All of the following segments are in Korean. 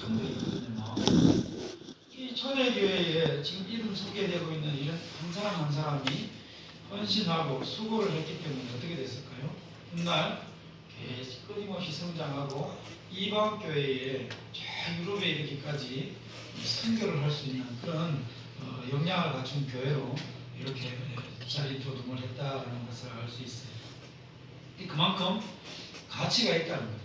분들이 있거든요. 이 초대교회에 지금 이름 소개되고 있는 이런 한 사람 한 사람이 헌신하고 수고를 했기 때문에 어떻게 됐을까요? 훗날 계속 끊임없이 성장하고 이방교회에 저 유럽에 이르기까지 선교를 할 수 있는 그런 역량을 갖춘 교회로 이렇게 자리도움을 했다는 것을 알 수 있어요. 그만큼 가치가 있다는 거예요.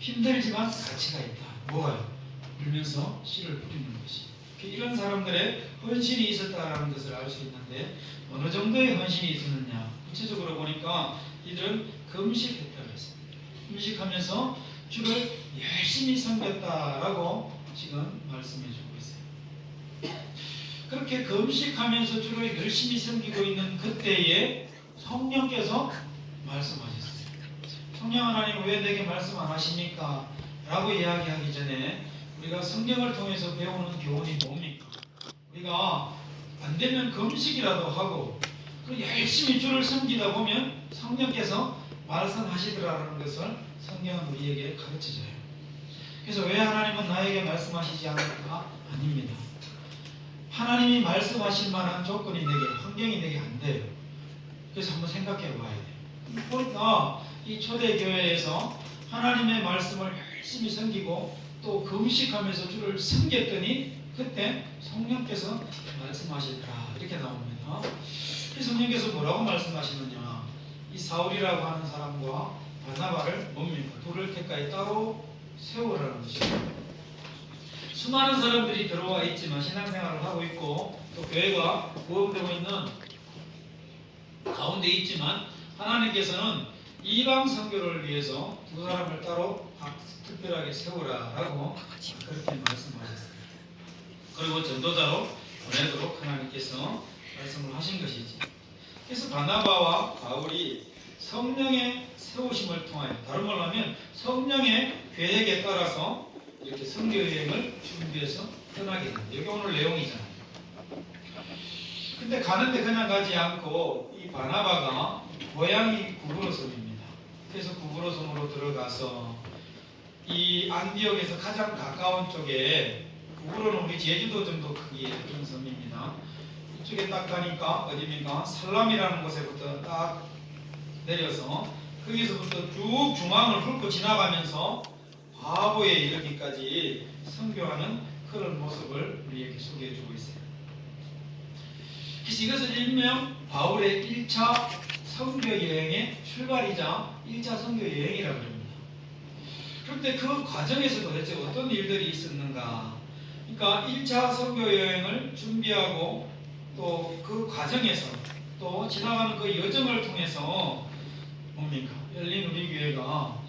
힘들지만 가치가 있다. 뭐가요? 울면서 씨를 뿌리는 것이. 이런 사람들의 헌신이 있었다는 것을 알 수 있는데 어느 정도의 헌신이 있었느냐. 구체적으로 보니까 이들은 금식했다고 했습니다. 금식하면서 주를 열심히 섬겼다라고 지금 말씀해 주고 있어요. 그렇게 금식하면서 주를 열심히 섬기고 있는 그때에 성령께서 말씀하셨어요. 성령 하나님 왜 내게 말씀 안 하십니까? 라고 이야기하기 전에 우리가 성경을 통해서 배우는 교훈이 뭡니까? 우리가 안 되면 금식이라도 하고 열심히 주를 섬기다 보면 성령께서 말씀하시더라는 것을 성경은 우리에게 가르쳐줘요. 그래서 왜 하나님은 나에게 말씀하시지 않을까? 아닙니다. 하나님이 말씀하실 만한 조건이 내게, 환경이 내게 안 돼요. 그래서 한번 생각해 봐야 돼요. 그러니까 이 초대교회에서 하나님의 말씀을 열심히 섬기고 또 금식하면서 주를 섬겼더니 그때 성령께서 말씀하시더라 이렇게 나옵니다. 이 성령께서 뭐라고 말씀하시느냐? 이 사울이라고 하는 사람과 바나바를 뭡니까? 둘을 택하여 따로 세우라는 것입니다. 수많은 사람들이 들어와 있지만 신앙생활을 하고 있고 또 교회가 구성되고 있는 가운데 있지만 하나님께서는 이방 선교를 위해서 두 사람을 따로 특별하게 세우라라고 그렇게 말씀하셨습니다. 그리고 전도자로 보내도록 하나님께서 말씀을 하신 것이지. 그래서 바나바와 바울이 성령의 세우심을 통하여, 다른 말로 하면 성령의 계획에 따라서 이렇게 선교 여행을 준비해서 떠나게 됩니다. 여기 오늘 내용이잖아요. 근데 가는데 그냥 가지 않고 이 바나바가 고향이 구브로섬입니다. 그래서 구브로섬으로 들어가서 이 안디옥에서 가장 가까운 쪽에, 구브로는 우리 제주도 정도 크기의 그런 섬입니다. 이쪽에 딱 가니까 어디입니까? 살람이라는 곳에부터 딱 내려서 거기서부터 쭉 중앙을 훑고 지나가면서 바보에 이르기까지 선교하는 그런 모습을 우리에게 소개해주고 있어요. 그래서 이것을 일명 바울의 1차 선교 여행의 출발이자 1차 선교 여행이라고 합니다. 그런데 그 과정에서 도대체 어떤 일들이 있었는가? 그러니까 1차 선교 여행을 준비하고 또 그 과정에서 또 지나가는 그 여정을 통해서 뭡니까? 열린 우리 교회가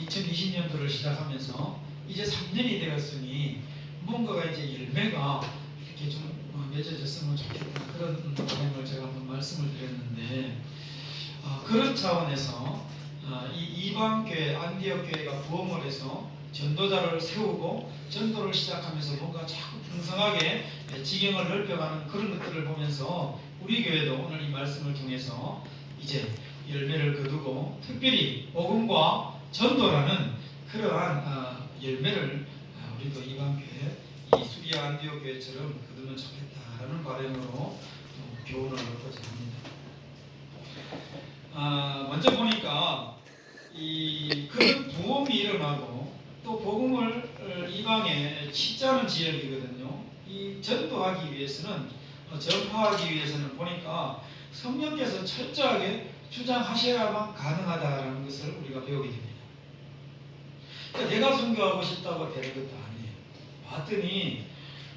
2020년도를 시작하면서 이제 3년이 되었으니 뭔가가 이제 열매가 이렇게 좀 맺어졌으면 좋겠다, 그런 바람을 제가 한번 말씀을 드렸는데 그런 차원에서 이 이방교회 안디옥 교회가 부흥을 해서 전도자를 세우고 전도를 시작하면서 뭔가 자꾸 풍성하게 지경을 넓혀가는 그런 것들을 보면서 우리 교회도 오늘 이 말씀을 통해서 이제 열매를 거두고 특별히 복음과 전도라는 그러한 열매를 우리도 이방교회, 이 수리아 안디옥 교회처럼 거두면 좋겠다라는 바람으로 교훈을 얻고자 합니다. 먼저 보니까 이 그런 부흥이 일어나고 또 복음을 이방에 치자는 지역이거든요. 이 전도하기 위해서는, 전파하기 위해서는 보니까 성령께서 철저하게 주장하셔야만 가능하다라는 것을 우리가 배우게 됩니다. 그러니까 내가 선교하고 싶다고 되는 것도 아니에요. 봤더니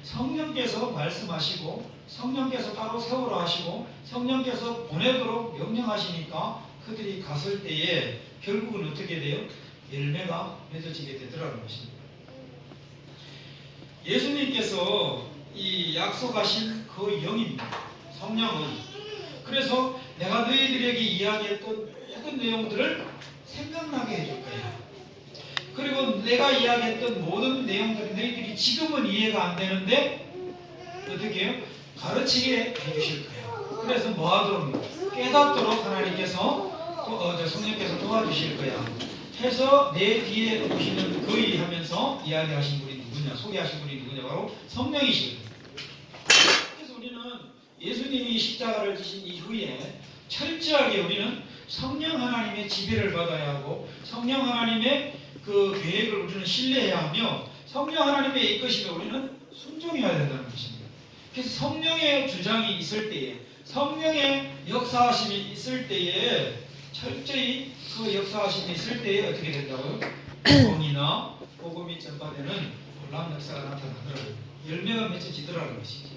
성령께서 말씀하시고 성령께서 따로 세우라 하시고 성령께서 보내도록 명령하시니까 그들이 갔을 때에 결국은 어떻게 돼요? 열매가 맺어지게 되더라는 것입니다. 예수님께서 이 약속하신 그 영입니다. 성령은. 그래서 내가 너희들에게 이야기했던 모든 내용들을 생각나게 해줄 거야. 그리고 내가 이야기했던 모든 내용들이 너희들이 지금은 이해가 안 되는데 어떻게 해요? 가르치게 해주실 거야. 그래서 뭐 하도록? 깨닫도록 하나님께서 성령께서 도와주실 거야. 해서 내 뒤에 오시는 그의 하면서 이야기하신 분이 누구냐, 소개하신 분이 누구냐, 바로 성령이시거든요. 그래서 우리는 예수님이 십자가를 지신 이후에 철저하게 우리는 성령 하나님의 지배를 받아야 하고 성령 하나님의 그 계획을 우리는 신뢰해야 하며 성령 하나님의 이끄심에 우리는 순종해야 된다는 것입니다. 그래서 성령의 주장이 있을 때에, 성령의 역사하심이 있을 때에, 철저히 그 역사하심이 있을 때에 어떻게 된다고요? 복음이나 복음이 전파되는 놀라운 역사가 나타나더라고요. 열매가 맺혀지더라는 것이죠.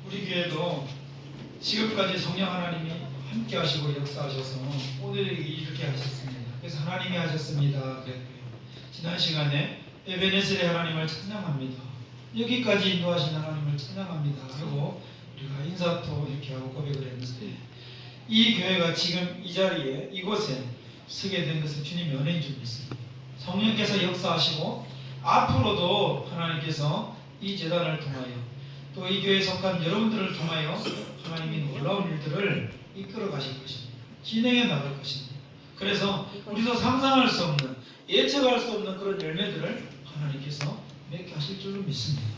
우리 교회도 지금까지 성령 하나님이 함께 하시고 역사하셔서 오늘 이렇게 하셨습니다. 그래서 하나님이 하셨습니다 그랬고요. 지난 시간에 에베네셀의 하나님을 찬양합니다. 여기까지 인도하신 하나님을 찬양합니다. 그리고 우리가 인사도 이렇게 하고 고백을 했는데, 이 교회가 지금 이 자리에 이곳에 서게 된 것은 주님의 은혜인 줄 믿습니다. 성령께서 역사하시고 앞으로도 하나님께서 이 제단을 통하여 또 이 교회에 속한 여러분들을 통하여 하나님이 놀라운 일들을 이끌어 가실 것입니다. 진행해 나갈 것입니다. 그래서 우리도 상상할 수 없는, 예측할 수 없는 그런 열매들을 하나님께서 맺게 하실 줄로 믿습니다.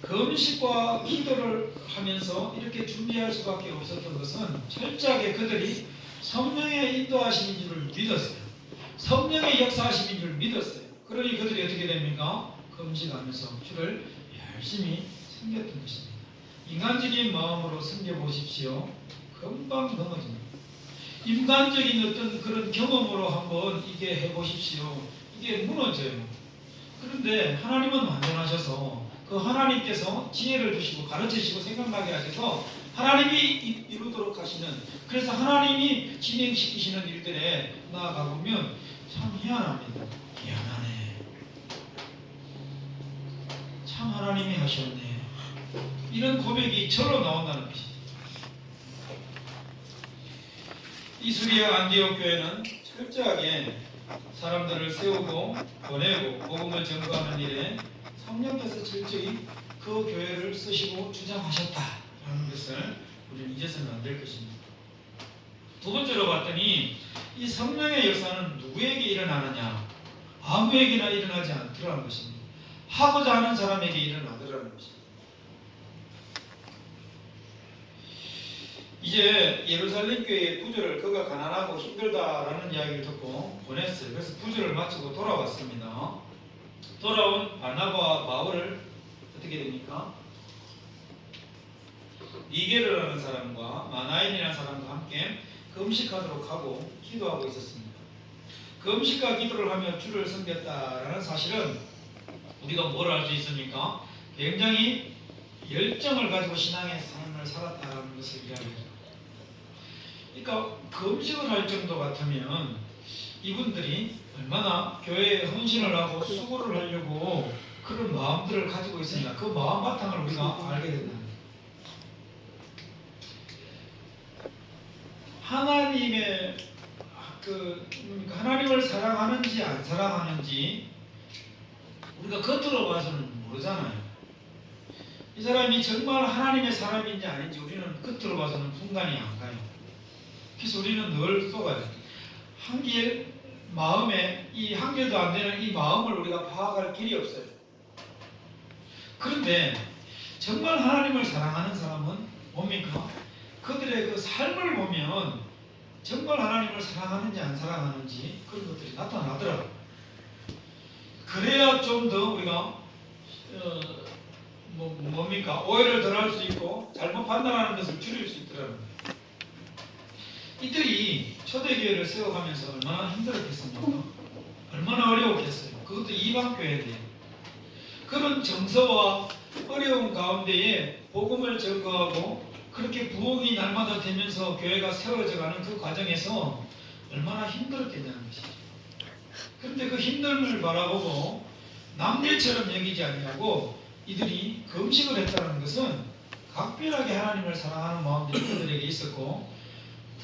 금식과 기도를 하면서 이렇게 준비할 수밖에 없었던 것은 철저하게 그들이 성령의 인도하심인 줄을 믿었어요. 성령의 역사하심인 줄 믿었어요. 그러니 그들이 어떻게 됩니까? 금식하면서 주를 열심히 섬겼던 것입니다. 인간적인 마음으로 섬겨보십시오. 금방 넘어집니다. 인간적인 어떤 그런 경험으로 한번 이게 해보십시오. 이게 무너져요. 그런데 하나님은 완전하셔서 그 하나님께서 지혜를 주시고 가르치시고 생각나게 하셔서 하나님이 이루도록 하시는, 그래서 하나님이 진행시키시는 일들에 나아가보면 참 희한합니다. 희한하네. 참 하나님이 하셨네. 이런 고백이 절로 나온다는 것이죠. 이수리아 안디옥 교회는 철저하게 사람들을 세우고 보내고 복음을 전거하는 일에 성령께서 철저히 그 교회를 쓰시고 주장하셨다라는 것을 우리는 잊어서는 안 될 것입니다. 두 번째로 봤더니 이 성령의 역사는 누구에게 일어나느냐? 아무에게나 일어나지 않더라는 것입니다. 하고자 하는 사람에게 일어나더라는 것입니다. 이제 예루살렘 교회의 부조를 그가 가난하고 힘들다라는 이야기를 듣고 보냈어요. 그래서 부조를 마치고 돌아왔습니다. 돌아온 바나바와 바울을 어떻게 됩니까? 니게르라는 사람과 마나인이라는 사람과 함께 금식하도록 하고 기도하고 있었습니다. 금식과 기도를 하며 주를 섬겼다라는 사실은 우리가 뭘 알 수 있습니까? 굉장히 열정을 가지고 신앙의 삶을 살았다는 것을 이야기합니다. 그러니까 금식을 할 정도 같으면 이분들이 얼마나 교회에 헌신을 하고 수고를 하려고 그런 마음들을 가지고 있습니다. 그 마음 바탕을 우리가 알게 된다. 하나님의 하나님을 사랑하는지 안 사랑하는지 우리가 겉으로 봐서는 모르잖아요. 이 사람이 정말 하나님의 사람인지 아닌지 우리는 겉으로 봐서는 분간이 안 가요. 그래서 우리는 늘 속아요. 한길 마음에 이 한결도 안 되는 이 마음을 우리가 파악할 길이 없어요. 그런데 정말 하나님을 사랑하는 사람은 뭡니까? 그들의 그 삶을 보면 정말 하나님을 사랑하는지 안 사랑하는지 그런 것들이 나타나더라고요. 그래야 좀 더 우리가 뭡니까? 오해를 덜 할 수 있고 잘못 판단하는 것을 줄일 수 있더라고요. 이들이 초대교회를 세워가면서 얼마나 힘들었겠습니까? 얼마나 어려웠겠어요. 그것도 이방교회인데 그런 정서와 어려운 가운데에 복음을 전거하고 그렇게 부흥이 날마다 되면서 교회가 세워져가는 그 과정에서 얼마나 힘들었겠냐는 것이죠. 그런데 그 힘듦을 바라보고 남일처럼 여기지 아니하고 이들이 금식을 했다는 것은 각별하게 하나님을 사랑하는 마음들이 그들에게 있었고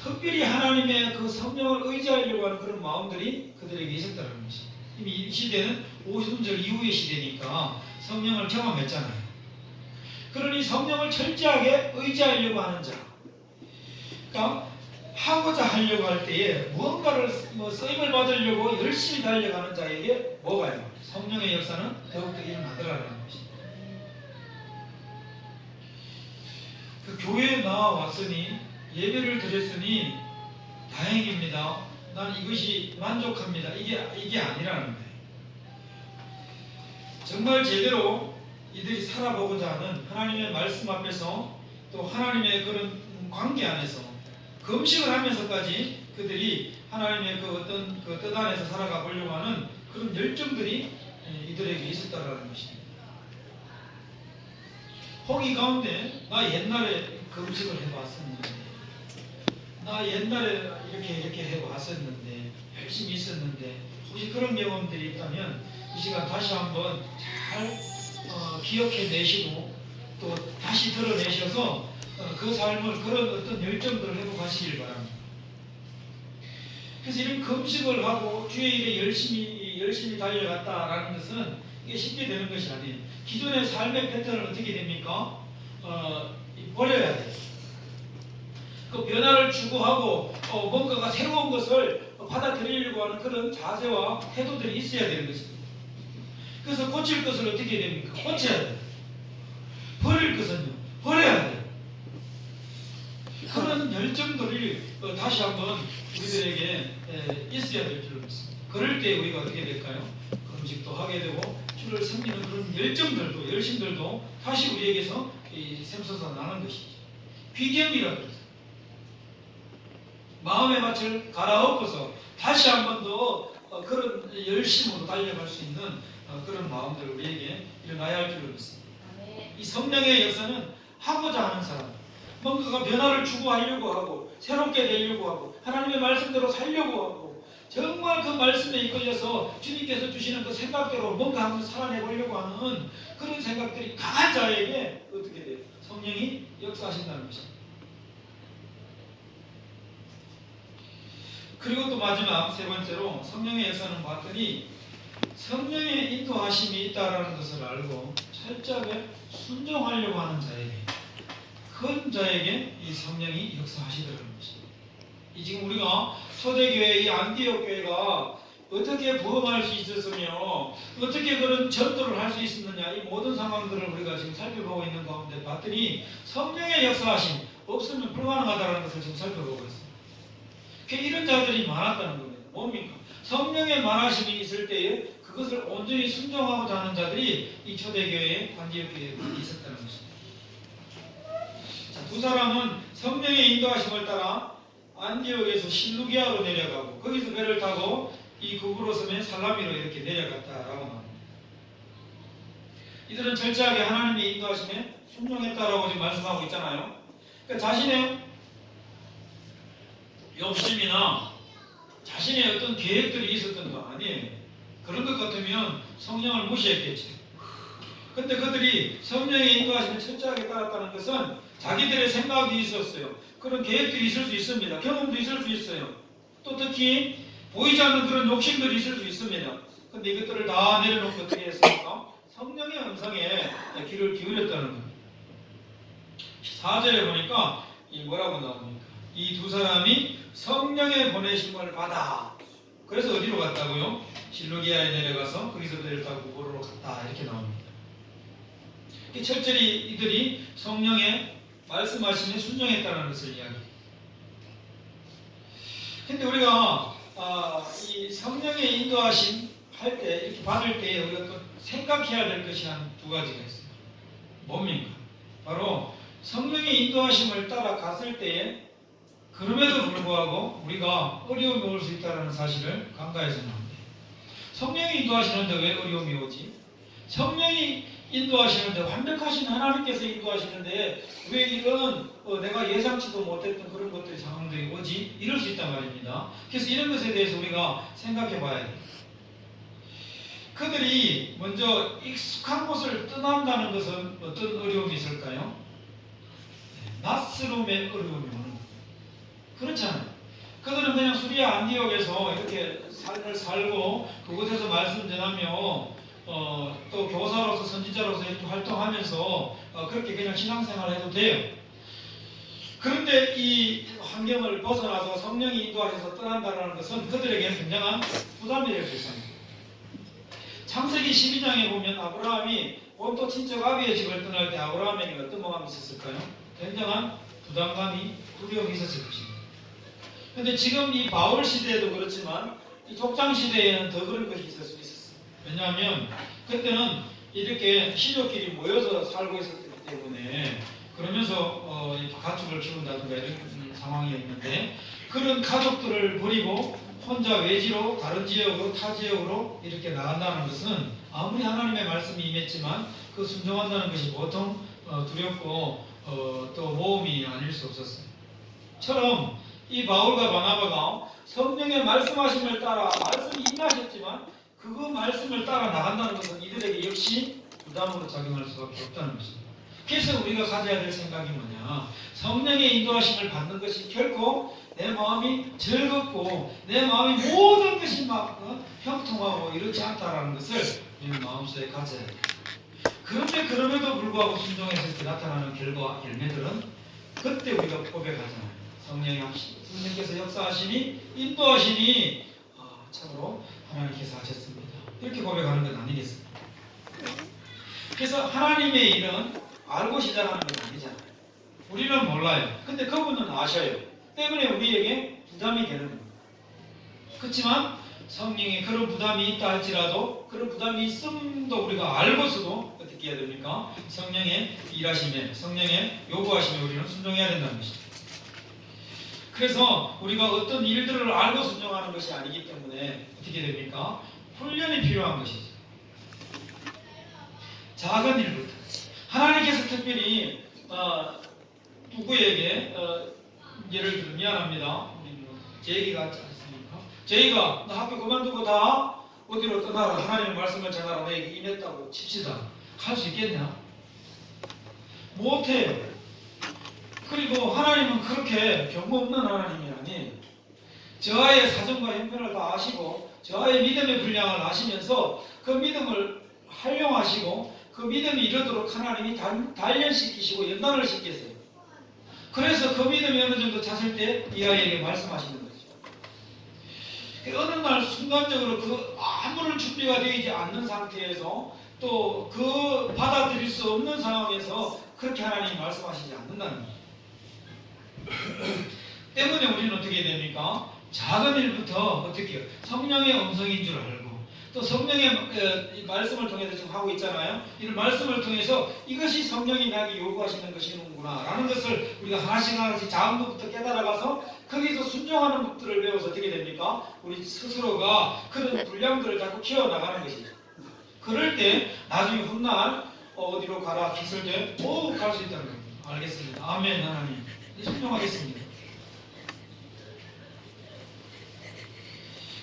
특별히 하나님의 그 성령을 의지하려고 하는 그런 마음들이 그들에게 있었다는 것입니다. 이미 이 시대는 오순절 이후의 시대니까 성령을 경험했잖아요. 그러니 성령을 철저하게 의지하려고 하는 자, 그러니까 하고자 하려고 할 때에 무언가를 쓰임을 받으려고 열심히 달려가는 자에게 뭐가요? 성령의 역사는 더욱더 일어나더라는 것입니다. 그 교회에 나와왔으니 예배를 드렸으니 다행입니다. 난 이것이 만족합니다. 이게 아니라는 거예요. 정말 제대로 이들이 살아보고자 하는 하나님의 말씀 앞에서 또 하나님의 그런 관계 안에서 금식을 하면서까지 그들이 하나님의 그 어떤 그 뜻 안에서 살아가 보려고 하는 그런 열정들이 이들에게 있었다라는 것입니다. 혹이 가운데 나 옛날에 금식을 해봤었는데, 나 옛날에 이렇게 해봤었는데, 열심히 있었는데, 혹시 그런 경험들이 있다면 이 시간 다시 한번 잘 기억해 내시고 또 다시 드러내셔서 그 삶을 그런 어떤 열정들을 회복하시길 바랍니다. 그래서 이런 금식을 하고 주의 일에 열심히 달려갔다라는 것은 이게 쉽게 되는 것이 아니에요. 기존의 삶의 패턴은 어떻게 됩니까? 버려야 돼요. 그 변화를 추구하고 뭔가가 새로운 것을 받아들이려고 하는 그런 자세와 태도들이 있어야 되는 것입니다. 그래서 고칠 것을 어떻게 됩니까? 고쳐야 돼요. 버릴 것은요, 버려야 돼요. 그런 열정들이 다시 한번 우리들에게 있어야 될 필요가 있습니다. 그럴 때 우리가 어떻게 될까요? 금식도 하게 되고 주를 섬기는 그런 열정들도 열심들도 다시 우리에게서 샘솟아 나는 것이죠. 비경이라고 해서 마음의 밭을 갈아엎어서 다시 한 번 더 그런 열심으로 달려갈 수 있는 그런 마음들 우리에게 일어나야 할 필요가 있습니다. 이 성령의 역사는 하고자 하는 사람, 뭔가가 변화를 추구하려고 하고 새롭게 되려고 하고 하나님의 말씀대로 살려고 하고 정말 그 말씀에 이끌려서 주님께서 주시는 그 생각대로 뭔가 한번 살아내보려고 하는 그런 생각들이 강한 자에게 어떻게 돼요? 성령이 역사하신다는 것입니다. 그리고 또 마지막 세 번째로 성령의 역사는 봤더니 성령의 인도하심이 있다라는 것을 알고 철저하게 순종하려고 하는 자에게, 그런 자에게 이 성령이 역사하시더라는 것입니다. 이 지금 우리가 초대교회 이 안디옥 교회가 어떻게 부흥할 수 있었으며 어떻게 그런 전도를 할 수 있었느냐, 이 모든 상황들을 우리가 지금 살펴보고 있는 가운데 봤더니 성령의 역사하심 없으면 불가능하다는 것을 지금 살펴보고 있습니다. 이런 자들이 많았다는 겁니다. 뭡니까? 성령의 만하심이 있을 때에 그것을 온전히 순종하고자 하는 자들이 이 초대교회에 안디옥 교회에 있었다는 것입니다. 자, 두 사람은 성령의 인도하심을 따라 안디옥에서 실루기아로 내려가고 거기서 배를 타고 이 구부로 섬의 살라미로 이렇게 내려갔다라고 나옵니다. 이들은 철저하게 하나님의 인도하심에 순종했다라고 지금 말씀하고 있잖아요. 그러니까 자신의 욕심이나 자신의 어떤 계획들이 있었던 거 아니에요. 그런 것 같으면 성령을 무시했겠지. 근데 그들이 성령의 인도하심을 철저하게 따랐다는 것은 자기들의 생각이 있었어요. 그런 계획들이 있을 수 있습니다. 경험도 있을 수 있어요. 또 특히 보이지 않는 그런 욕심들이 있을 수 있습니다. 근데 이것들을 다 내려놓고 어떻게 했습니까? 성령의 음성에 귀를 기울였다는 거예요. 4절에 보니까 뭐라고 나옵니까? 이 두 사람이 성령의 보내심을 받아. 그래서 어디로 갔다고요? 실루기아에 내려가서 거기서 배를 타고 구부로로 갔다. 이렇게 나옵니다. 철저히 이들이 성령의 말씀하심에 순종했다는 것을 이야기해요. 근데 우리가 이 성령의 인도하심 할 때, 이렇게 받을 때 우리가 또 생각해야 될 것이 한 두 가지가 있어요. 뭡니까? 바로 성령의 인도하심을 따라갔을 때에 그럼에도 불구하고 우리가 어려움이 올 수 있다는 사실을 간과해서는 안 돼요. 성령이 인도하시는데 왜 어려움이 오지? 성령이 인도하시는데, 완벽하신 하나님께서 인도하시는데 왜 이런 내가 예상치도 못했던 그런 것들이 상황들이 오지? 이럴 수 있단 말입니다. 그래서 이런 것에 대해서 우리가 생각해 봐야 돼요. 그들이 먼저 익숙한 곳을 떠난다는 것은 어떤 어려움이 있을까요? 낯설음의 어려움이 오는 거예요. 그렇잖아요. 그들은 그냥 수리아 안디옥에서 이렇게 삶을 살고 그곳에서 말씀 전하며 또 교사로서 선지자로서 이렇게 활동하면서 그렇게 그냥 신앙생활을 해도 돼요. 그런데 이 환경을 벗어나서 성령이 인도하셔서 떠난다는 것은 그들에게는 굉장한 부담이 될 수 있습니다. 창세기 12장에 보면 아브라함이 본토 친척 아비의 집을 떠날 때 아브라함에게 어떤 마음이 있었을까요? 굉장한 부담감이, 두려움이 있었을 것입니다. 그런데 지금 이 바울 시대에도 그렇지만 이 족장 시대에는 더 그런 것이 있을 수 있었어요. 왜냐하면 그때는 이렇게 시족끼리 모여서 살고 있었기 때문에 그러면서 가축을 키운다든가 이런 상황이었는데 그런 가족들을 버리고 혼자 외지로 다른 지역으로 타 지역으로 이렇게 나간다는 것은 아무리 하나님의 말씀이 임했지만 그 순종한다는 것이 보통 두렵고 또 모험이 아닐 수 없었어요. 처럼 이 바울과 바나바가 성령의 말씀하심을 따라 말씀이 임하셨지만 그 말씀을 따라 나간다는 것은 이들에게 역시 부담으로 작용할 수밖에 없다는 것입니다. 그래서 우리가 가져야 될 생각이 뭐냐, 성령의 인도하심을 받는 것이 결코 내 마음이 즐겁고 내 마음이 모든 것이 막 형통하고 이렇지 않다라는 것을 우리는 마음속에 가져야 해요. 그런데 그럼에도 불구하고 순종했을 때 나타나는 결과, 열매들은 그때 우리가 고백하잖아요. 성령께서 역사하시니 인도하시니 참으로 하나님께서 하셨습니다. 이렇게 고백하는 건 아니겠습니까? 그래서 하나님의 일은 알고 시작하는 건 아니잖아요. 우리는 몰라요. 근데 그분은 아셔요. 때문에 우리에게 부담이 되는 겁니다. 그렇지만 성령에 그런 부담이 있다 할지라도 그런 부담이 있음도 우리가 알고서도 어떻게 해야 됩니까? 성령의 일하심에, 성령의 요구하심에 우리는 순종해야 된다는 것입니다. 그래서 우리가 어떤 일들을 알고 순종하는 것이 아니기 때문에 어떻게 됩니까? 훈련이 필요한 것이죠. 작은 일부터. 하나님께서 특별히 누구에게 예를 들면 미안합니다. 제이가 있지 않습니까? 제이가 나 학교 그만두고 다 어디로 떠나라, 하나님의 말씀을 전하라, 내게 임했다고 칩시다. 할 수 있겠냐? 못해요. 그리고 하나님은 그렇게 경고 없는 하나님이 아니에요. 저의 사정과 형편을 다 아시고 저의 믿음의 분량을 아시면서 그 믿음을 활용하시고 그 믿음이 이르도록 하나님이 단련시키시고 연단을 시키세요. 그래서 그 믿음이 어느 정도 찼을 때 이 아이에게 말씀하시는 거죠. 어느 날 순간적으로 그 아무런 준비가 되지 않는 상태에서 또 그 받아들일 수 없는 상황에서 그렇게 하나님이 말씀하시지 않는다는 거예요. 때문에 우리는 어떻게 해야 됩니까? 작은 일부터 어떻게 해요? 성령의 음성인 줄 알고 또 성령의 말씀을 통해서 지금 하고 있잖아요. 이런 말씀을 통해서 이것이 성령이 나에게 요구하시는 것이구나 라는 것을 우리가 하나씩 하나씩 작은 것부터 깨달아가서 거기서 순종하는 것들을 배워서 어떻게 됩니까? 우리 스스로가 그런 분량들을 자꾸 키워나가는 것이죠. 그럴 때 나중에 훗날 어디로 가라 기술대 갈 수 있다는 겁니다. 알겠습니다. 아멘. 하나님 순종하겠습니다.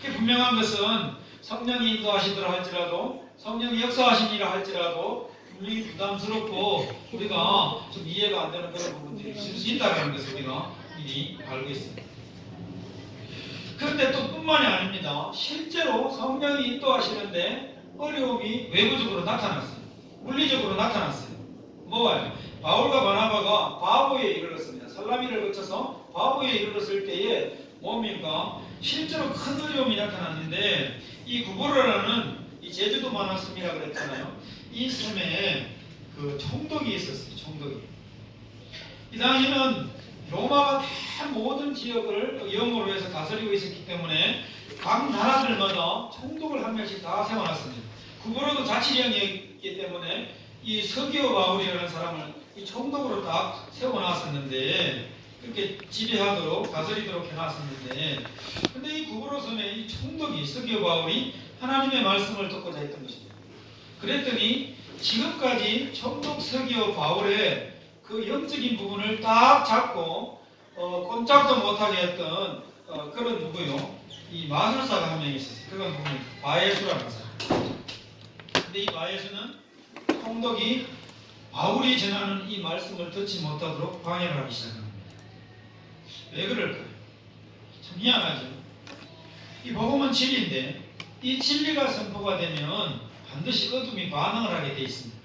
분명한 것은 성령이 인도하시더라 할지라도 성령이 역사하시니라 할지라도 분명히 부담스럽고 우리가 좀 이해가 안 되는 그런 부분들이 있을 수 있다는 것을 우리가 미리 알고 있습니다. 그런데 또 뿐만이 아닙니다. 실제로 성령이 인도하시는데 어려움이 외부적으로 나타났어요. 물리적으로 나타났어요. 뭐가요? 바울과 바나바가 바보에 이르렀습니다. 살라미를 거쳐서 바보에 이르렀을 때에 몸인가 실제로 큰 어려움이 나타났는데 이 구보로라는 이 제주도 만화섬이라고 그랬잖아요. 이 섬에 그 총독이 있었어요. 총독이. 이 당시는 로마가 다 모든 지역을 영으로 해서 다스리고 있었기 때문에 각 나라들마다 총독을 한 명씩 다 세워놨습니다. 구보로도 자치령이었기 때문에 이 서기오 바울이라는 사람을 이 총독으로 딱 세워놨었는데 그렇게 지배하도록 다스리도록 해놨었는데 근데 이 구보로 섬에 이 총독이 서기오 바울이 하나님의 말씀을 듣고자 했던 것입니다. 그랬더니 지금까지 총독 서기오 바울의 그 영적인 부분을 딱 잡고 꼼짝도 못하게 했던 그런 누구요? 이 마술사가 한 명 있었어요. 그건 누구요? 바예수라는 사람. 근데 이 바예수는 총독이 바울이 전하는 이 말씀을 듣지 못하도록 방해를 하기 시작합니다. 왜 그럴까요? 참 미안하죠. 이 복음은 진리인데 이 진리가 선포가 되면 반드시 어둠이 반응을 하게 돼 있습니다.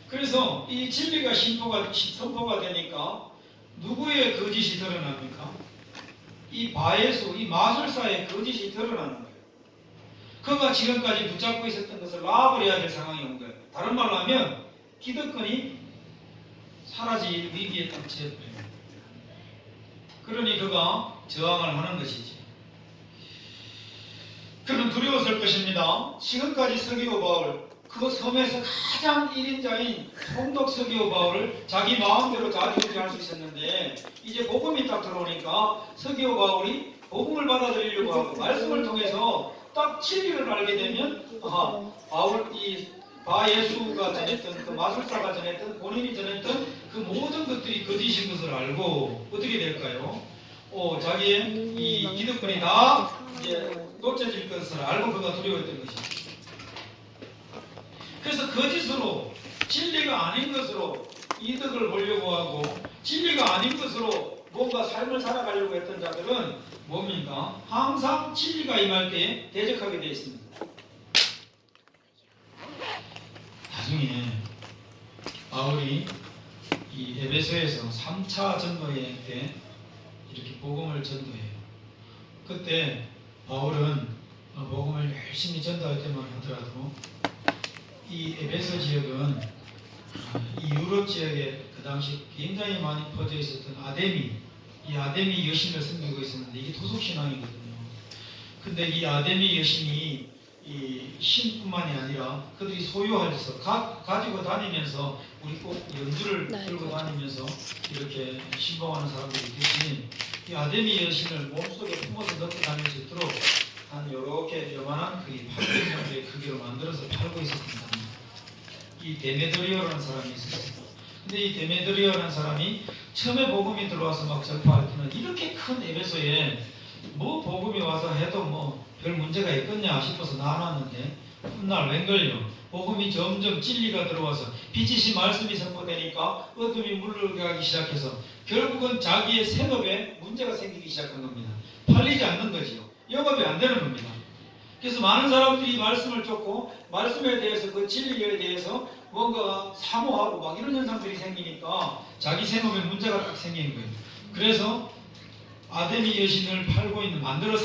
그래서 이 진리가 선포가 되니까 누구의 거짓이 드러납니까? 이 바예수, 이 마술사의 거짓이 드러나는 거예요. 그가 지금까지 붙잡고 있었던 것을 놔버려야 될 상황이 온 거예요. 다른 말로 하면 기득권이 사라질 위기에 딱 처해버려요. 그러니 그가 저항을 하는 것이지. 그는 두려웠을 것입니다. 지금까지 서기오 바울, 그 섬에서 가장 1인자인 총독 서기오 바울을 자기 마음대로 좌지우지할 수 있었는데 이제 복음이 딱 들어오니까 서기오 바울이 복음을 받아들이려고 하고 말씀을 통해서 딱 진리를 알게 되면 바울 이 바예수가 전했던 그 마술사가 전했던 본인이 전했던 그 모든 것들이 거짓인 것을 알고 어떻게 될까요? 자기의 이 기득권이 다 이제 놓쳐질 것을 알고 그가 두려워했던 것이죠. 그래서 거짓으로 진리가 아닌 것으로 이득을 보려고 하고 진리가 아닌 것으로 뭔가 삶을 살아가려고 했던 자들은 뭡니까? 항상 진리가 임할 때에 대적하게 되어 있습니다. 나중에 바울이 이 에베소에서 3차 전도여행 때 이렇게 복음을 전도해요. 그때 바울은 복음을 열심히 전도할 때만 하더라도 이 에베소 지역은 이 유럽 지역에 그 당시 굉장히 많이 퍼져 있었던 이 아데미 여신을 섬기고 있었는데 이게 토속신앙이거든요. 근데 이 아데미 여신이 이 신뿐만이 아니라 그들이 소유해서 가지고 다니면서 우리 꼭 연주를 들고 다니면서 이렇게 신봉하는 사람들이 있듯이 이 아데미 여신을 몸속에 품어서 넣고 다닐 수 있도록 한 이렇게 요만한 크기, 800 정도의 크기로 만들어서 팔고 있었습니다. 이 데메드리오라는 사람이 있었어요. 근데 이 데메드리오라는 사람이 처음에 복음이 들어와서 막 전파할 때는 이렇게 큰 에베소에 뭐 복음이 와서 해도 뭐 별 문제가 있겠냐 싶어서 나눴는데 훗날 웬걸요. 복음이 점점 진리가 들어와서 빛이신 말씀이 선포되니까 어둠이 물러가기 시작해서 결국은 자기의 생업에 문제가 생기기 시작한 겁니다. 팔리지 않는 거지요. 영업이 안 되는 겁니다. 그래서 많은 사람들이 말씀을 쫓고 말씀에 대해서 그 진리에 대해서 뭔가 사모하고 막 이런 현상들이 생기니까 자기 생업에 문제가 딱 생기는 거예요. 그래서 아데미 여신을 팔고 있는 만드는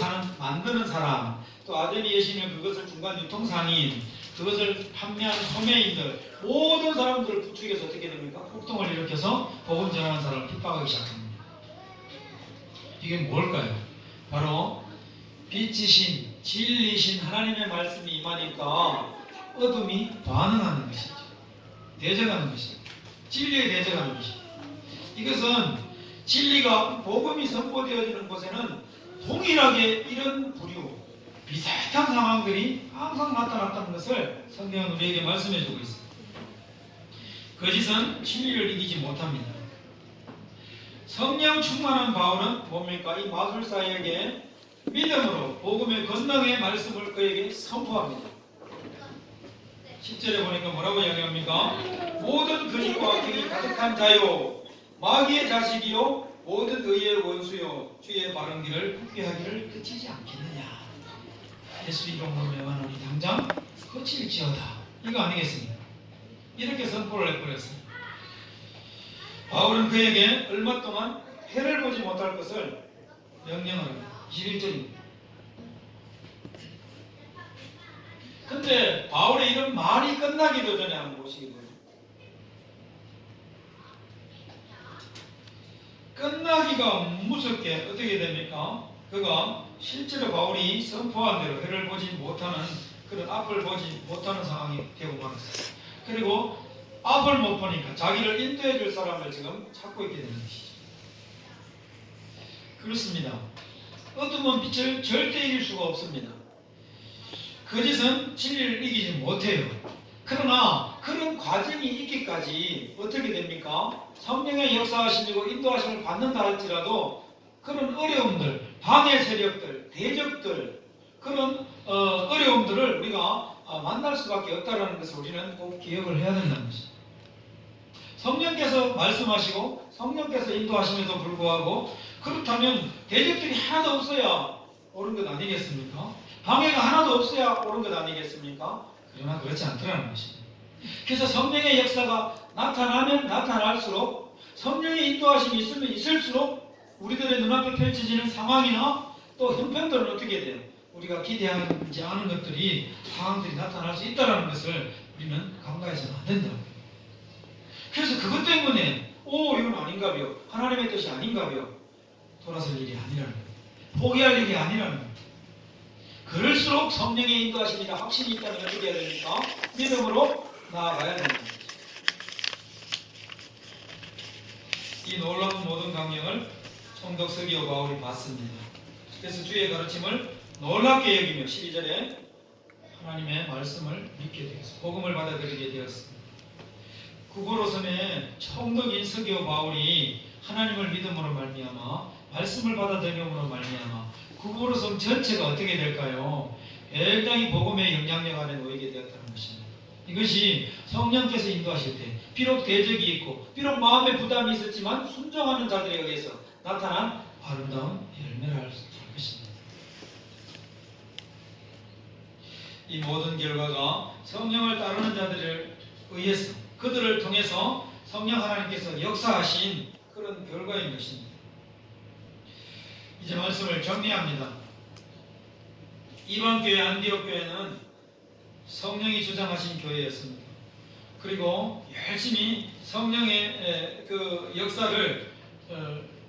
사람, 또 아데미 여신을 그것을 중간 유통상인, 그것을 판매하는 소매인들 모든 사람들을 부추겨서 어떻게 됩니까? 폭동을 일으켜서 복음 전하는 사람을 핍박하기 시작합니다. 이게 뭘까요? 바로 빛이신 진리신 하나님의 말씀이 임하니까 어둠이 반응하는 것이죠. 대적하는 것이죠. 진리에 대적하는 것이죠. 이것은 진리가 복음이 선포되어지는 곳에는 동일하게 이런 부류 비슷한 상황들이 항상 나타났다는 것을 성경은 우리에게 말씀해주고 있습니다. 거짓은 진리를 이기지 못합니다. 성령 충만한 바울은 뭡니까? 이 마술사에게 믿음으로 복음의 권능의 말씀을 그에게 선포합니다. 10절에 보니까 뭐라고 이야기합니까? 모든 거짓과 악행이 가득한 자요 마귀의 자식이요 모든 의의 원수요 주의 바른 길을 굽게하기를 그치지 않겠느냐. 예수 이름으로 명하노니 당장 그칠지어다. 이거 아니겠습니까? 이렇게 선포를 해버렸어요. 바울은 그에게 얼마 동안 해를 보지 못할 것을 명령을 합니다. 21절입니다. 근데 바울의 이런 말이 끝나기도 전에 한번 보시기 바랍니다. 끝나기가 무섭게 어떻게 됩니까? 그가 실제로 바울이 선포한 대로 해를 보지 못하는 그런 앞을 보지 못하는 상황이 되고 말았어요. 그리고 앞을 못 보니까 자기를 인도해 줄 사람을 지금 찾고 있게 되는 것이죠. 그렇습니다. 어둠은 빛을 절대 이길 수가 없습니다. 거짓은 진리를 이기지 못해요. 그러나 그런 과정이 있기까지 어떻게 됩니까? 성령의 역사하심이고 인도하심을 받는다 할지라도 그런 어려움들, 방해 세력들, 대적들 그런 어려움들을 우리가 만날 수밖에 없다는 것을 우리는 꼭 기억을 해야 된다는 것입니다. 성령께서 말씀하시고 성령께서 인도하심에도 불구하고 그렇다면 대적들이 하나도 없어야 옳은 것 아니겠습니까? 방해가 하나도 없어야 옳은 것 아니겠습니까? 그러나 그렇지 않더라는 것입니다. 그래서 성령의 역사가 나타나면 나타날수록 성령의 인도하심이 있으면 있을수록 우리들의 눈앞에 펼쳐지는 상황이나 또 형편들은 어떻게 돼요? 우리가 기대하지 않은 것들이, 상황들이 나타날 수 있다는 것을 우리는 간과해서는 안 된다. 그래서 그것 때문에 이건 아닌가벼, 하나님의 뜻이 아닌가벼, 돌아설 일이 아니라는 거예요. 포기할 일이 아니라는 거예요. 그럴수록 성령의 인도하심이나 확신이 있다면 어떻게 해야 됩니까? 믿음으로 나아가야 된다. 이 놀라운 모든 강령을 총독 서기오 바울이 받습니다. 그래서 주의 가르침을 놀랍게 여기며 12절에 하나님의 말씀을 믿게 되었습니다. 복음을 받아들이게 되었습니다. 구고로섬의 총독인 서기오 바울이 하나님을 믿음으로 말미암아 말씀을 받아들임으로 말미암아 구고로섬 전체가 어떻게 될까요? 굉장히 복음의 영향력 안에 놓이게 되었다는 것입니다. 이것이 성령께서 인도하실 때 비록 대적이 있고 비록 마음의 부담이 있었지만 순종하는 자들에 의해서 나타난 아름다운 열매를 할 것입니다. 이 모든 결과가 성령을 따르는 자들을 의해서, 그들을 통해서 성령 하나님께서 역사하신 그런 결과인 것입니다. 이제 말씀을 정리합니다. 이번 교회 안디옥 교회는 성령이 주장하신 교회였습니다. 그리고 열심히 성령의 그 역사를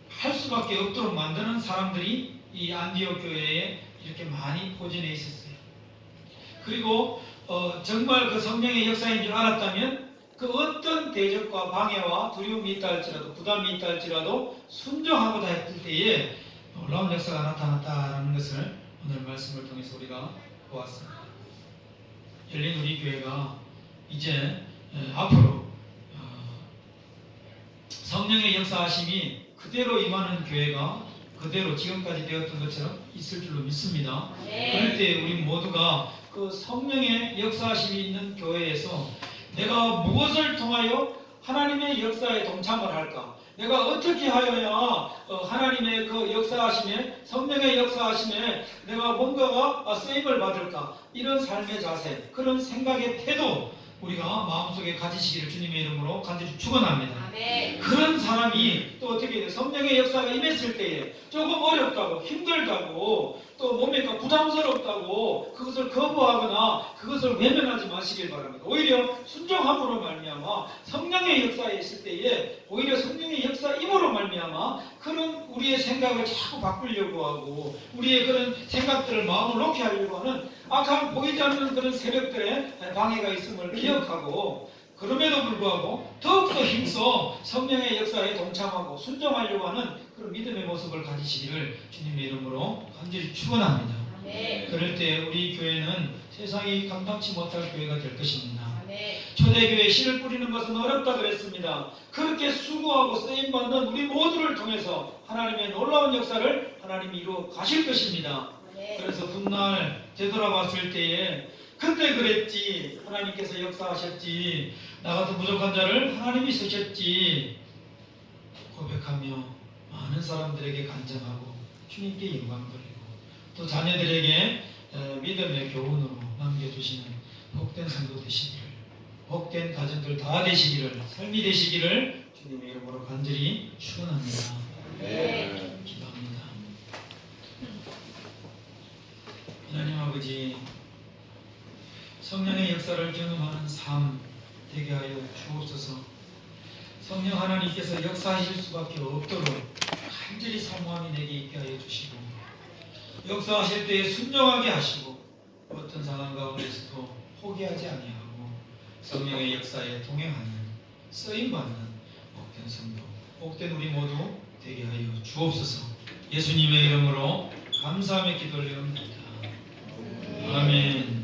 할 수밖에 없도록 만드는 사람들이 이 안디옥 교회에 이렇게 많이 포진해 있었어요. 그리고 정말 그 성령의 역사인 줄 알았다면 그 어떤 대적과 방해와 두려움이 있다 할지라도, 부담이 있다 할지라도 순종하고자 했을 때에 놀라운 역사가 나타났다는 것을 오늘 말씀을 통해서 우리가 보았습니다. 열린 우리 교회가 이제 앞으로 성령의 역사하심이 그대로 임하는 교회가 그대로 지금까지 되었던 것처럼 있을 줄로 믿습니다. 그럴 때 우리 모두가 그 성령의 역사하심이 있는 교회에서 내가 무엇을 통하여 하나님의 역사에 동참을 할까? 내가 어떻게 하여야 하나님의 그 역사하심에, 성령의 역사하심에 내가 뭔가가 쓰임을 받을까? 이런 삶의 자세, 그런 생각의 태도 우리가 마음속에 가지시기를 주님의 이름으로 간절히 축원합니다. 그런 사람이 또 어떻게 돼요? 성령의 역사가 임했을 때에 조금 어렵다고, 힘들다고, 또 뭡니까? 부담스럽다고 그것을 거부하거나 그것을 외면하지 마시길 바랍니다. 오히려 순종함으로 말미암아 성령의 역사에 있을 때에 오히려 성령의 역사임으로 말미암아 그런 우리의 생각을 자꾸 바꾸려고 하고 우리의 그런 생각들을 마음을 놓게 하려고 하는 악한 보이지 않는 그런 세력들의 방해가 있음을 기억하고, 그럼에도 불구하고 더욱더 힘써 성령의 역사에 동참하고 순종하려고 하는 그런 믿음의 모습을 가지시기를 주님의 이름으로 간절히 축원합니다. 그럴 때 우리 교회는 세상이 감당치 못할 교회가 될 것입니다. 초대교회에 씨를 뿌리는 것은 어렵다 그랬습니다. 그렇게 수고하고 쓰임받는 우리 모두를 통해서 하나님의 놀라운 역사를 하나님이 이루어 가실 것입니다. 그래서 훗날 되돌아봤을 때에 그때 그랬지, 하나님께서 역사하셨지, 나 같은 부족한 자를 하나님이 쓰셨지 고백하며 많은 사람들에게 간증하고 주님께 영광 돌리고 또 자녀들에게 믿음의 교훈으로 남겨주시는 복된 성도 되시기를, 복된 가정들 다 되시기를, 삶이 되시기를 주님의 이름으로 간절히 축원합니다. 기도합니다. 하나님 아버지, 성령의 역사를 경험하는 삶 되게 하여 주옵소서. 성령 하나님께서 역사하실 수밖에 없도록 간절히 사모함이 내게 있게 하여 주시고, 역사하실 때에 순종하게 하시고, 어떤 상황 가운데서도 포기하지 아니하고 성령의 역사에 동행하는, 쓰임받는 복된 성도, 복된 우리 모두 되게 하여 주옵소서. 예수님의 이름으로 감사하며 기도를 드립니다. 아멘.